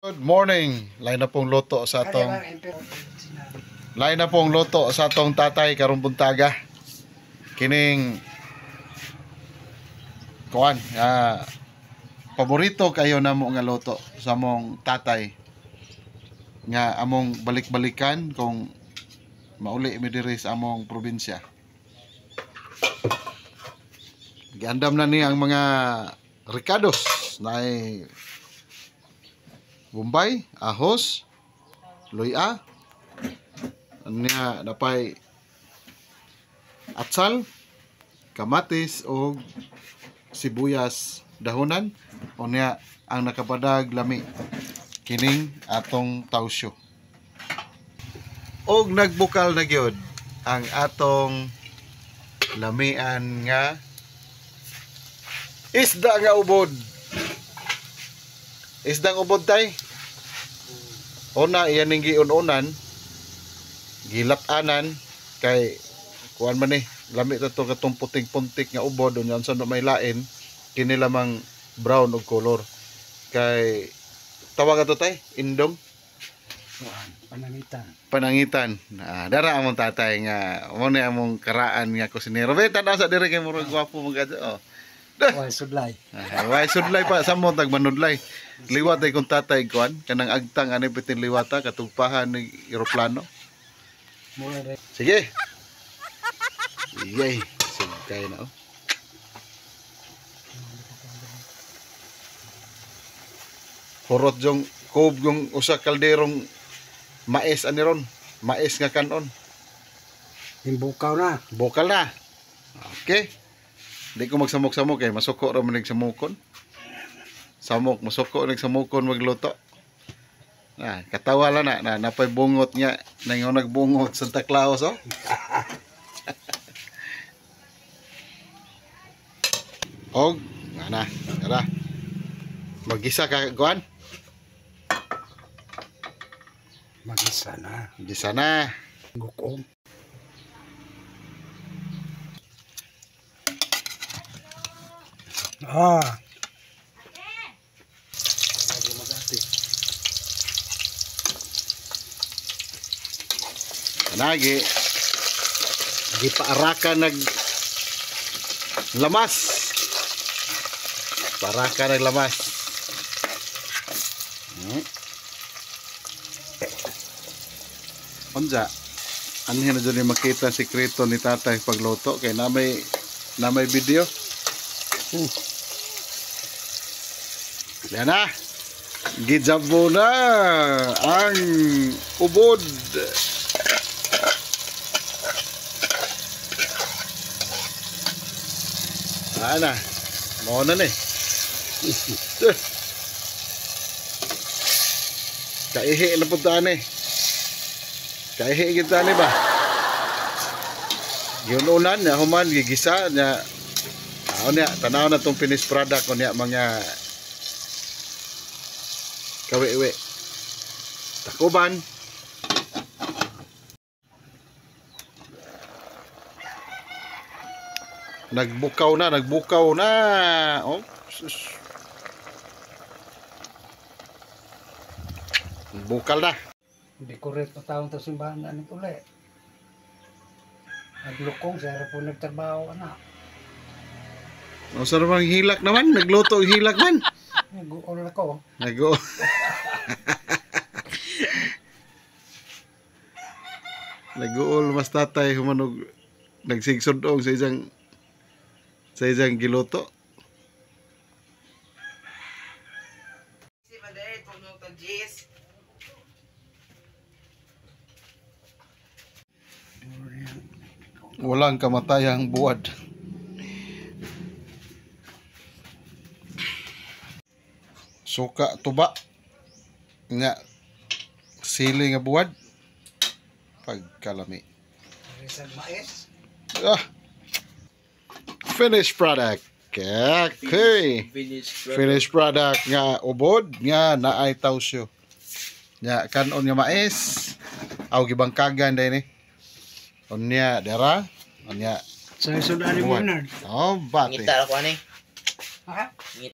Good morning. Lain na pong luto sa atong tatay karong buntaga. Kining kuan, paborito kayo namo nga luto sa among tatay nga among balik-balikan kung mauli mi diri sa among probinsya. Giandam na ni ang mga ricados na Bombay, ahos, luya, niya napay atsal, kamatis o sibuyas dahonan o niya ang nakapadag lami kining atong tawsyo. Og nagbukal na gyud ang atong lamian nga isda nga ubod. Isdang ubod tay. Una iyan ning giun-unan, gilatanan kay kuan man ni, lami ta to katong puting-puntik nga ubod unya unsa no may lain kini lamang brown og color. Kay tawag ato tay, indong panangitan. Dara among tatay nga mo ni among karaan nga kusinero. Beta na sa dire kay murag gwapo magado. Oh. Way sudlay. Way sudlay pa sa mo tag manudlay. Liwat ay kung tatay kuan kanang agtang ani bitin liwata katugpahan ng eroplano. Sige. Yay, sigay na oh. Horot jong kob yung usa kalderong mais ani ron. Mais nga kanon. Imbukaw na. Bukal na. Okay. Di ko magsamok-samok kay masuko ra man samukon. Samok masuko samukon magluto. Katawa lang na napay bungot niya nang nagbungot Santa Claus oh. Og ana, tara. Magisa ka kuan? Magisa na. Gisa na. Gukong. Anagi gipaarakan lamas. Paarakan lamas. Unsa? Anhin na dyan makita sikreto ni tatay pagluto kay na may video. Yan na. Gijabo na ang ubod. Ana, mo na ni. Kaihi na punta ni. Kaihi kita ni ba? Giununan niya human gigisa niya. Niya tanaw na tong finished product niya mga kawi-wi. Takuban. Nagbukaw na. Oh, sus. Bukal na. Hindi correct na taong to simbahan na nito ulit. Naglukong siya po nagtrabaho na. O sarang hilak naman, nagluto hilak man. Nag-uol ako. Nag-uol mas tatay humanog nagsigsudong sa isang giluto. Walang kamatayang buwad. Suka tuba nga sili nga buwad pagkalami. Mais. Finished product. Okay. Finished product nga ubod nga naay tawsyo. Nya kanon nga mais aw gibangkagan dai ni. Onya dara, onya Sa sudan ni Bernard. Oh, bati. Ngita ako ani. Ha?